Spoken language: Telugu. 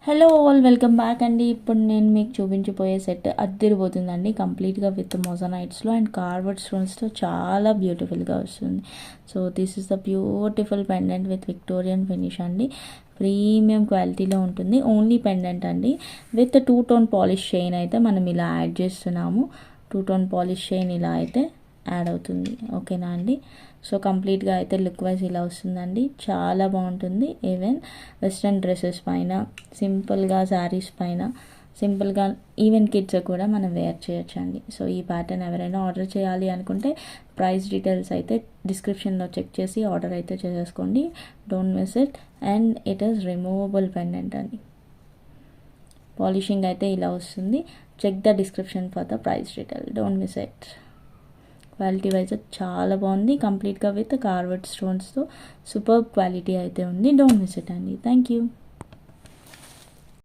హలో ఆల్, వెల్కమ్ బ్యాక్ అండి. ఇప్పుడు నేను మీకు చూపించిపోయే సెట్ అద్దరిపోతుందండి. కంప్లీట్గా విత్ మొజనైట్స్లో అండ్ కార్వర్డ్ స్టోన్స్తో చాలా బ్యూటిఫుల్గా వస్తుంది. So this is the beautiful pendant with Victorian finish అండి. ప్రీమియం క్వాలిటీలో ఉంటుంది. ఓన్లీ పెండెంట్ అండి. విత్ 2-టోన్ పాలిష్ చైన్ అయితే మనం ఇలా యాడ్ చేస్తున్నాము. 2-టోన్ పాలిష్ చైన్ ఇలా అయితే యాడ్ అవుతుంది. ఓకేనా అండి. సో కంప్లీట్గా అయితే లుక్ వైజ్ ఇలా వస్తుందండి. చాలా బాగుంటుంది. ఈవెన్ వెస్ట్రన్ డ్రెస్సెస్ పైన, సింపుల్గా శారీస్ పైన, సింపుల్గా ఈవెన్ కిడ్స్ కూడా మనం వేర్ చేయొచ్చు అండి. సో ఈ ప్యాటర్న్ ఎవరైనా ఆర్డర్ చేయాలి అనుకుంటే ప్రైస్ డీటెయిల్స్ అయితే డిస్క్రిప్షన్లో చెక్ చేసి ఆర్డర్ అయితే చేసేసుకోండి. Don't miss it. And it is removable pendant అండి. పాలిషింగ్ అయితే ఇలా వస్తుంది. Check the description for the price detail. Don't miss it. Quality wise చాలా బాగుంది. కంప్లీట్గా విత్ కార్వర్డ్ స్టోన్స్తో సూపర్ క్వాలిటీ అయితే ఉంది. డోంట్ మిస్ ఇట్ అండి. Thank you.